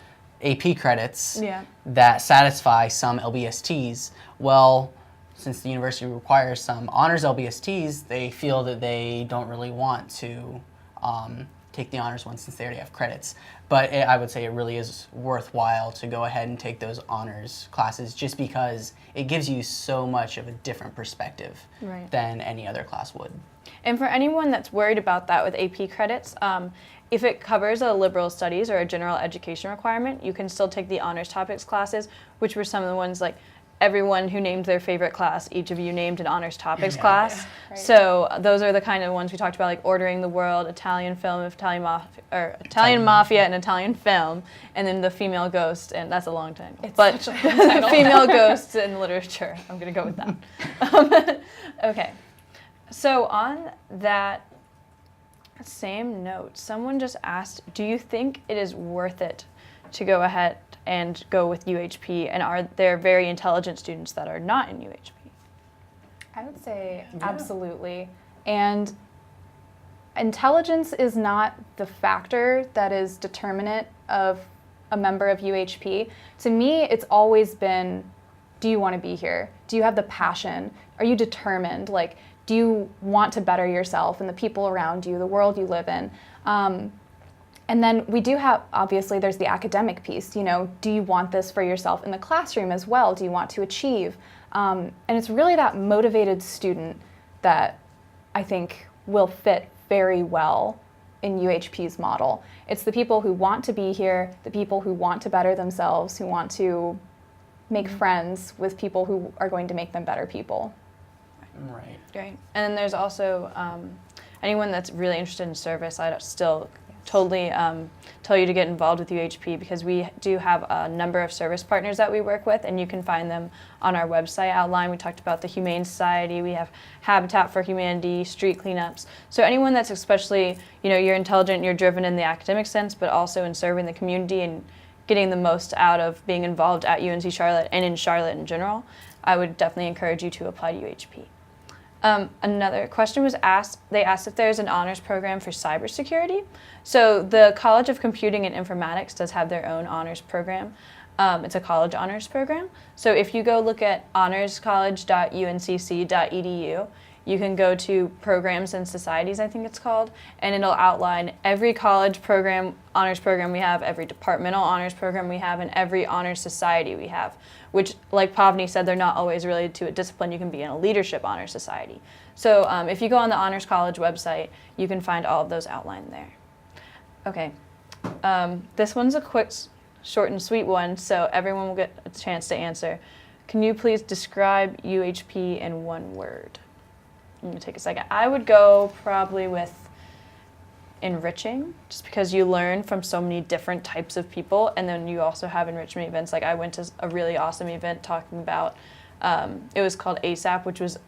S2: AP credits that satisfy some LBSTs. Well, since the university requires some honors LBSTs, they feel that they don't really want to take the honors one since they already have credits. But I would say it really is worthwhile to go ahead and take those honors classes just because it gives you so much of a different perspective than any other class would.
S1: And for anyone that's worried about that with AP credits, if it covers a liberal studies or a general education requirement, you can still take the honors topics classes, which were some of the ones everyone who named their favorite class, each of you named an honors topics class.
S4: Yeah. Right.
S1: So those are the kind of ones we talked about, like Ordering the World, Italian film, Italian Mafia, and Italian film, and then the female ghost, and that's a long time. But female ghosts in literature. I'm gonna go with that. Okay. So on that same note, someone just asked, do you think it is worth it to go ahead and go with UHP, and are there very intelligent students that are not in UHP?
S4: I would say absolutely. And intelligence is not the factor that is determinant of a member of UHP. To me, it's always been, do you want to be here? Do you have the passion? Are you determined? Do you want to better yourself and the people around you, the world you live in? And then we do have, obviously, there's the academic piece. Do you want this for yourself in the classroom as well? Do you want to achieve? And it's really that motivated student that I think will fit very well in UHP's model. It's the people who want to be here, the people who want to better themselves, who want to make friends with people who are going to make them better people.
S2: Right.
S1: Great. And then there's also anyone that's really interested in service. I'd still totally tell you to get involved with UHP because we do have a number of service partners that we work with, and you can find them on our website outline. We talked about the Humane Society, we have Habitat for Humanity, street cleanups. So anyone that's especially, you're intelligent, you're driven in the academic sense, but also in serving the community and getting the most out of being involved at UNC Charlotte and in Charlotte in general, I would definitely encourage you to apply to UHP. Another question was asked, they asked if there's an honors program for cybersecurity. So the College of Computing and Informatics does have their own honors program. It's a college honors program. So if you go look at honorscollege.uncc.edu, you can go to Programs and Societies, I think it's called, and it'll outline every college program, honors program we have, every departmental honors program we have, and every honors society we have, which, like Pavni said, they're not always related to a discipline. You can be in a leadership honors society. So if you go on the Honors College website, you can find all of those outlined there. Okay, this one's a quick, short and sweet one, so everyone will get a chance to answer. Can you please describe UHP in one word? I'm gonna take a second. I would go probably with enriching, just because you learn from so many different types of people, and then you also have enrichment events. Like I went to a really awesome event talking about, it was called ASAP, which was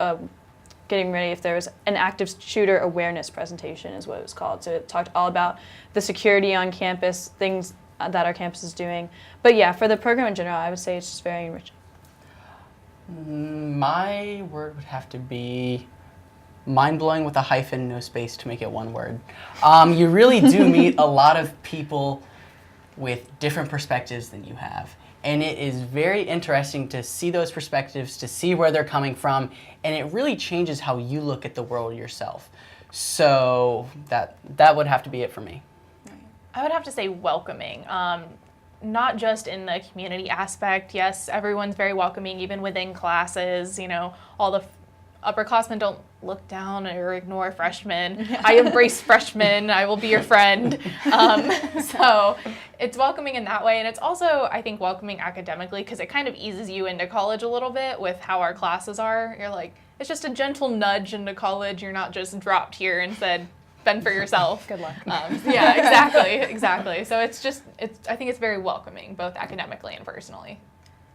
S1: getting ready if there was an active shooter awareness presentation is what it was called. So it talked all about the security on campus, things that our campus is doing. But yeah, for the program in general, I would say it's just very enriching.
S2: My word would have to be mind-blowing with a hyphen, no space to make it one word. You really do meet a lot of people with different perspectives than you have. And it is very interesting to see those perspectives, to see where they're coming from, and it really changes how you look at the world yourself. So that would have to be it for me.
S3: I would have to say welcoming. Not just in the community aspect. Yes, everyone's very welcoming, even within classes, all the upperclassmen don't look down or ignore freshmen. I embrace freshmen. I will be your friend. So it's welcoming in that way. And it's also, I think, welcoming academically because it kind of eases you into college a little bit with how our classes are. You're like, it's just a gentle nudge into college. You're not just dropped here and said, fend for yourself.
S4: Good luck.
S3: Yeah, exactly. So I think it's very welcoming, both academically and personally.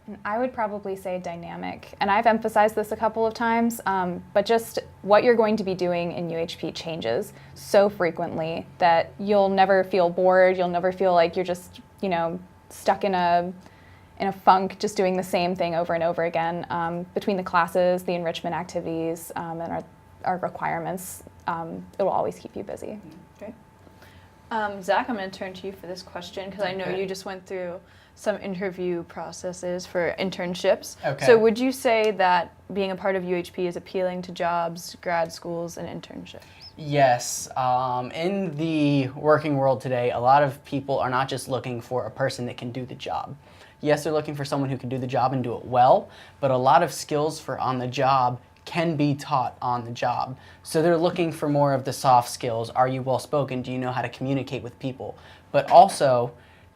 S4: And I would probably say dynamic, and I've emphasized this a couple of times, but just what you're going to be doing in UHP changes so frequently that you'll never feel bored, you'll never feel like you're just, stuck in a funk just doing the same thing over and over again. Between the classes, the enrichment activities, and our requirements, it will always keep you busy.
S1: Great. Zach, I'm going to turn to you for this question because I know you just went through some interview processes for internships.
S2: Okay.
S1: So would you say that being a part of UHP is appealing to jobs, grad schools, and internships?
S2: Yes. In the working world today, a lot of people are not just looking for a person that can do the job. Yes, they're looking for someone who can do the job and do it well, but a lot of skills for on the job can be taught on the job. So they're looking for more of the soft skills. Are you well spoken? Do you know how to communicate with people? But also,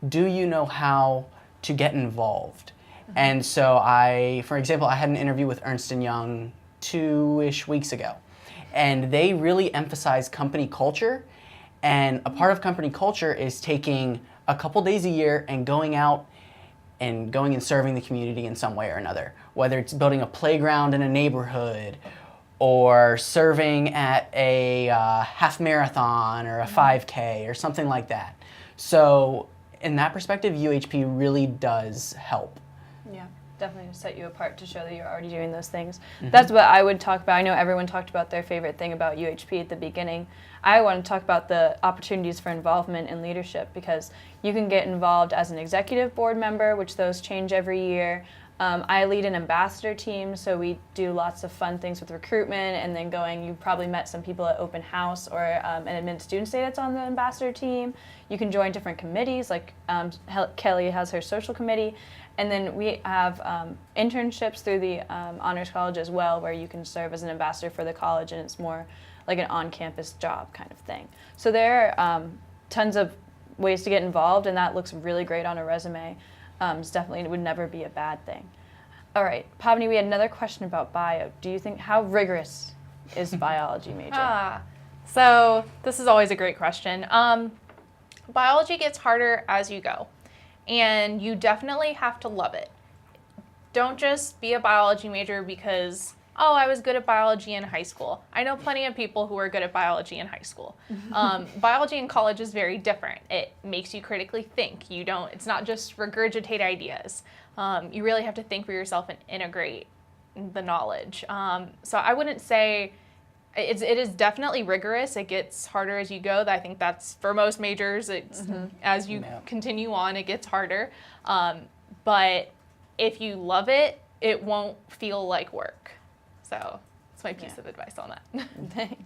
S2: do you know how to get involved? And so for example, I had an interview with Ernst & Young 2-ish weeks ago, and they really emphasize company culture, and a part of company culture is taking a couple days a year and going out and going and serving the community in some way or another, whether it's building a playground in a neighborhood or serving at a half marathon or a 5K or something like that. So in that perspective, UHP really does help.
S1: Yeah, definitely to set you apart to show that you're already doing those things. That's what I would talk about. I know everyone talked about their favorite thing about UHP at the beginning. I want to talk about the opportunities for involvement in leadership because you can get involved as an executive board member, which those change every year. I lead an ambassador team, so we do lots of fun things with recruitment and then you probably met some people at open house or an admitted student stay that's on the ambassador team. You can join different committees, like Kelly has her social committee. And then we have internships through the Honors College as well, where you can serve as an ambassador for the college, and it's more like an on-campus job kind of thing. So there are tons of ways to get involved, and that looks really great on a resume. It would never be a bad thing. All right, Pavni, we had another question about bio. Do you think, how rigorous is biology major?
S3: So this is always a great question. Biology gets harder as you go, and you definitely have to love it. Don't just be a biology major because, oh, I was good at biology in high school. I know plenty of people who are good at biology in high school. Biology in college is very different. It makes you critically think. It's not just regurgitate ideas. You really have to think for yourself and integrate the knowledge. So I wouldn't say, it is definitely rigorous. It gets harder as you go. I think that's for most majors. It's as you continue on, it gets harder. But if you love it, it won't feel like work. So that's my piece of advice on that.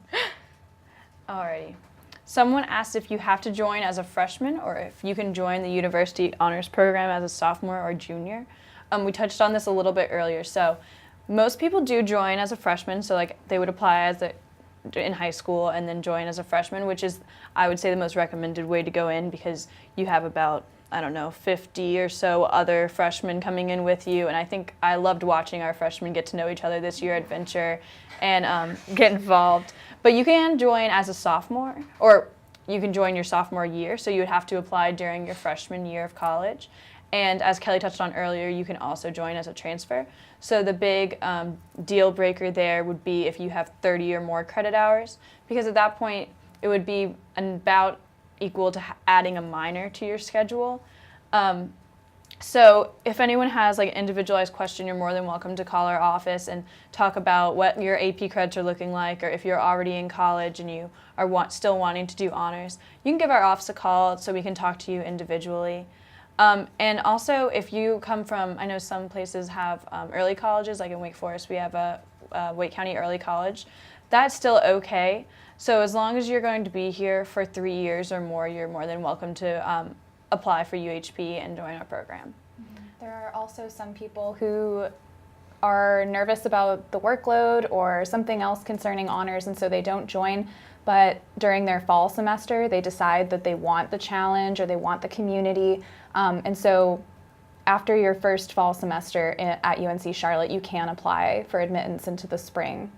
S1: Alrighty. Someone asked if you have to join as a freshman or if you can join the university honors program as a sophomore or junior. We touched on this a little bit earlier. So most people do join as a freshman. So they would apply in high school and then join as a freshman, which is, I would say, the most recommended way to go in because you have about 50 or so other freshmen coming in with you. And I think I loved watching our freshmen get to know each other this year at Venture and get involved. But you can join as a sophomore, or you can join your sophomore year. So you would have to apply during your freshman year of college. And as Kelly touched on earlier, you can also join as a transfer. So the big deal breaker there would be if you have 30 or more credit hours, because at that point it would be about equal to adding a minor to your schedule. So if anyone has an individualized question, you're more than welcome to call our office and talk about what your AP credits are looking like, or if you're already in college and you are still wanting to do honors, you can give our office a call so we can talk to you individually. And also, if you come from, I know some places have early colleges, like in Wake Forest, we have a Wake County Early College. That's still okay. So as long as you're going to be here for 3 years or more, you're more than welcome to apply for UHP and join our program.
S4: There are also some people who are nervous about the workload or something else concerning honors, and so they don't join. But during their fall semester, they decide that they want the challenge or they want the community. And so after your first fall semester at UNC Charlotte, you can apply for admittance into the spring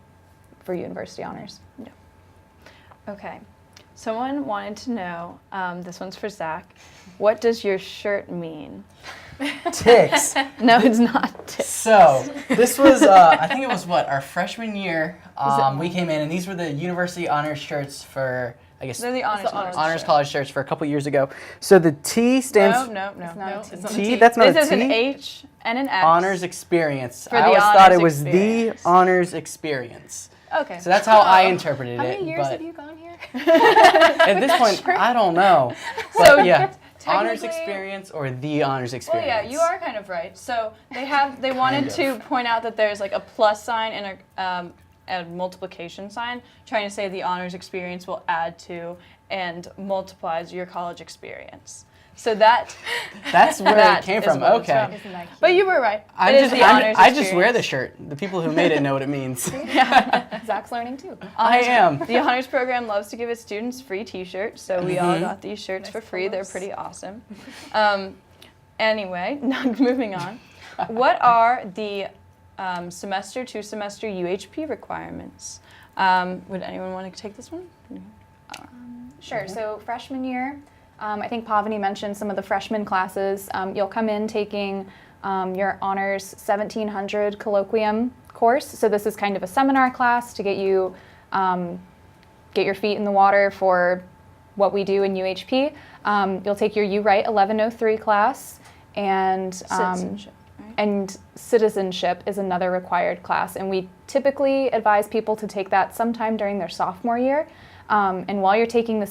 S4: for university honors.
S1: Yeah. Okay. Someone wanted to know, this one's for Zach, what does your shirt mean?
S2: Ticks.
S1: No, it's not.
S2: So this was, I think it was our freshman year. We came in, and these were the university honors shirts for, I guess,
S1: They're the honors
S2: college shirts for a couple years ago. So the T stands.
S1: No.
S4: It's not a
S3: it's
S4: T.
S3: not
S2: T. That's not
S1: This
S2: a
S1: is
S2: T.
S1: an H and an X.
S2: Honors experience.
S1: For
S2: I
S1: the
S2: always thought
S1: honors
S2: it was
S1: experience.
S2: the honors experience.
S1: Okay.
S2: So that's how I interpreted
S4: How
S2: it.
S4: many years
S2: but
S4: have you gone here?
S2: at this point, I don't know. But
S1: So
S2: yeah, honors
S1: technically-
S2: experience or the honors
S1: Well,
S2: experience.
S1: yeah, you are kind of right. So they wanted to point out that there's like a plus sign and a multiplication sign, trying to say the honors experience will add to and multiplies your college experience. So that's
S2: where
S1: that
S2: it came
S1: is
S2: from.
S1: what it's
S2: Okay.
S1: from.
S4: Isn't that cute?
S1: But you were right.
S2: I
S1: It is the honors
S2: I just wear the
S1: experience.
S2: shirt. The people who made it know what it means.
S4: Zach's learning too.
S2: I am.
S1: The honors program loves to give its students free T-shirts, so we all got these shirts for free. They're pretty awesome. Anyway, moving on. What are the semester to semester UHP requirements? Would anyone want to take this one?
S4: Sure. So freshman year, I think Pavani mentioned some of the freshman classes. You'll come in taking your honors 1700 colloquium course. So this is kind of a seminar class to get you get your feet in the water for what we do in UHP. You'll take your You Write 1103 class, and
S1: Citizenship. Right?
S4: and citizenship is another required class. And we typically advise people to take that sometime during their sophomore year. And while you're taking the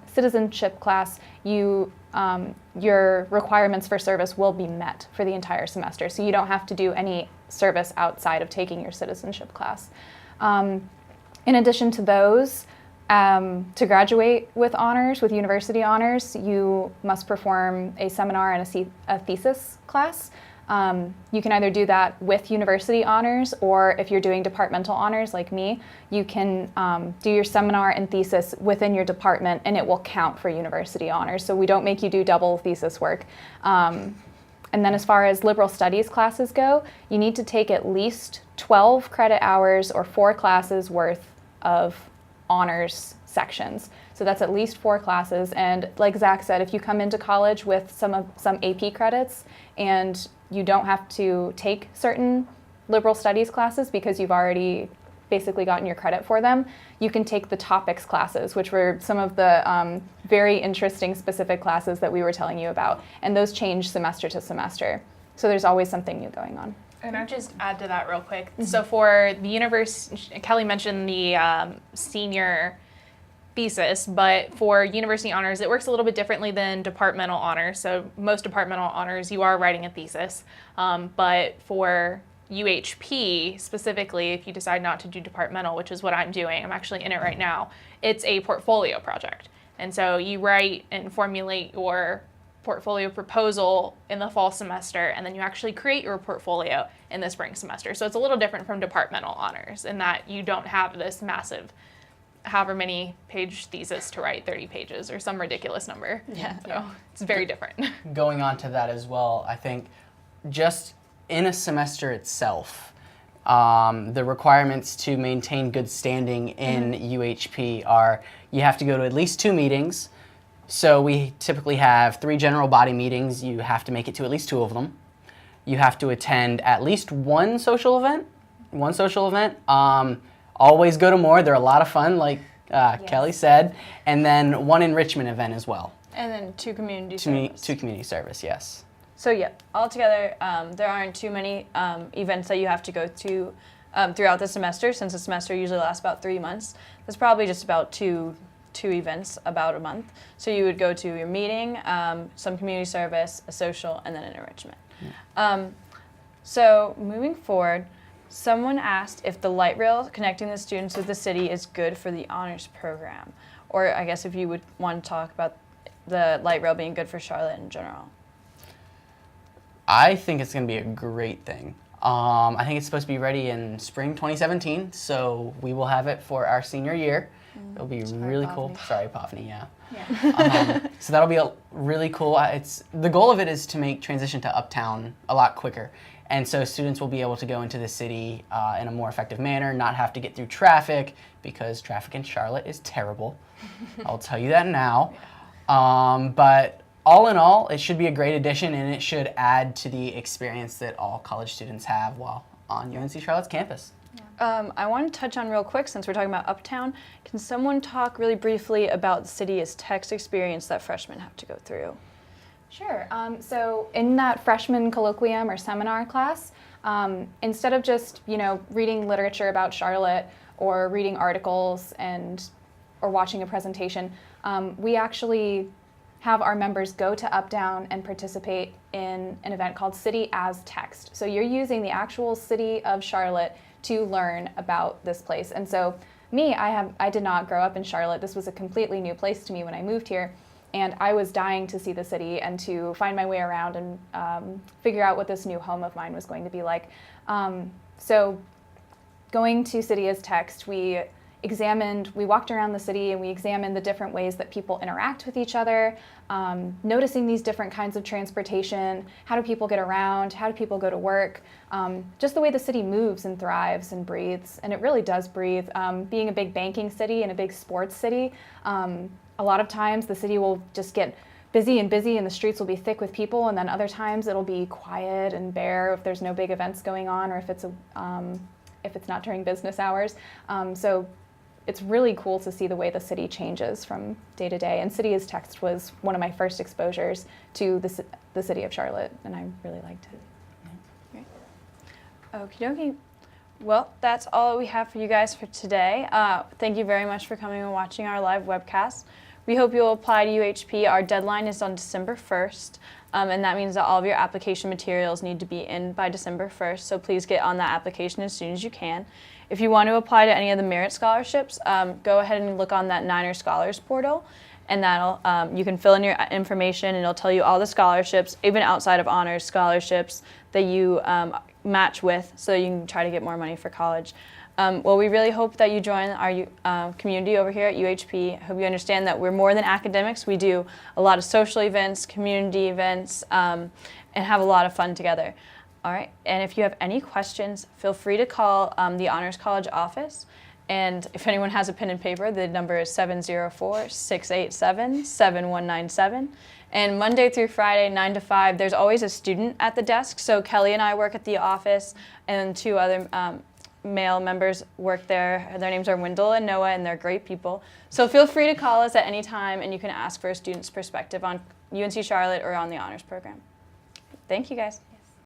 S4: citizenship class, your requirements for service will be met for the entire semester. So you don't have to do any service outside of taking your citizenship class. In addition to those, to graduate with honors, with university honors, you must perform a seminar and a thesis class. You can either do that with university honors, or if you're doing departmental honors like me, you can do your seminar and thesis within your department, and it will count for university honors. So we don't make you do double thesis work. And then as far as liberal studies classes go, you need to take at least 12 credit hours or 4 classes worth of honors sections. So that's at least 4 classes. And like Zach said, if you come into college with some AP credits and you don't have to take certain liberal studies classes because you've already basically gotten your credit for them, you can take the topics classes, which were some of the very interesting specific classes that we were telling you about. And those change semester to semester. So there's always something new going on.
S3: And I'll just add to that real quick. So for the university, Kelly mentioned the senior thesis, but for university honors, it works a little bit differently than departmental honors. So most departmental honors, you are writing a thesis. But for UHP specifically, if you decide not to do departmental, which is what I'm doing, I'm actually in it right now, it's a portfolio project. And so you write and formulate your portfolio proposal in the fall semester, and then you actually create your portfolio in the spring semester. So it's a little different from departmental honors in that you don't have this massive, however many page thesis to write, 30 pages or some ridiculous number.
S1: Yeah.
S3: So it's very different.
S2: Going on to that as well, I think just in a semester itself, the requirements to maintain good standing in UHP are you have to go to at least 2 meetings. So we typically have 3 general body meetings. You have to make it to at least 2 of them. You have to attend at least one social event. Always go to more. They're a lot of fun, like Kelly said. And then 1 enrichment event as well.
S1: And then 2 community service.
S2: 2 community service, yes.
S1: So yeah, altogether, there aren't too many events that you have to go to throughout the semester, since the semester usually lasts about 3 months. There's probably just about two events about a month. So you would go to your meeting, some community service, a social, and then an enrichment. Yeah. So moving forward, someone asked if the light rail connecting the students with the city is good for the honors program, or I guess if you would want to talk about the light rail being good for Charlotte in general.
S2: I think it's going to be a great thing. I think it's supposed to be ready in spring 2017, so we will have it for our senior year. It'll be really cool. Sorry, Epiphany, yeah. So that'll be really cool. The goal of it is to make transition to Uptown a lot quicker. And so students will be able to go into the city in a more effective manner, not have to get through traffic, because traffic in Charlotte is terrible. I'll tell you that now. But all in all, it should be a great addition, and it should add to the experience that all college students have while on UNC Charlotte's campus.
S1: I want to touch on real quick, since we're talking about Uptown, can someone talk really briefly about the City is Tech's experience that freshmen have to go through?
S4: Sure. So in that freshman colloquium or seminar class, instead of just reading literature about Charlotte or reading articles or watching a presentation, we actually have our members go to Uptown and participate in an event called City as Text. So you're using the actual city of Charlotte to learn about this place. And so I did not grow up in Charlotte. This was a completely new place to me when I moved here. And I was dying to see the city and to find my way around and figure out what this new home of mine was going to be like. So going to City as Text, we walked around the city and we examined the different ways that people interact with each other, noticing these different kinds of transportation. How do people get around? How do people go to work? Just the way the city moves and thrives and breathes. And it really does breathe. Being a big banking city and a big sports city, a lot of times the city will just get busy and the streets will be thick with people, and then other times it'll be quiet and bare if there's no big events going on, or if it's not during business hours. So it's really cool to see the way the city changes from day to day. And City as Text was one of my first exposures to the city of Charlotte, and I really liked it.
S1: Okie dokie. Well, that's all we have for you guys for today. Thank you very much for coming and watching our live webcast. We hope you'll apply to UHP. Our deadline is on December 1st, and that means that all of your application materials need to be in by December 1st, so please get on that application as soon as you can. If you want to apply to any of the merit scholarships, go ahead and look on that Niner Scholars portal, and that'll you can fill in your information, and it'll tell you all the scholarships, even outside of honors scholarships, that you match with, so you can try to get more money for college. Well, we really hope that you join our community over here at UHP. I hope you understand that we're more than academics. We do a lot of social events, community events, and have a lot of fun together. All right, and if you have any questions, feel free to call the Honors College office. And if anyone has a pen and paper, the number is 704-687-7197. And Monday through Friday, 9 to 5, there's always a student at the desk. So Kelly and I work at the office, and two other male members work there. Their names are Wendell and Noah, and they're great people. So feel free to call us at any time, and you can ask for a student's perspective on UNC Charlotte or on the honors program. Thank you, guys.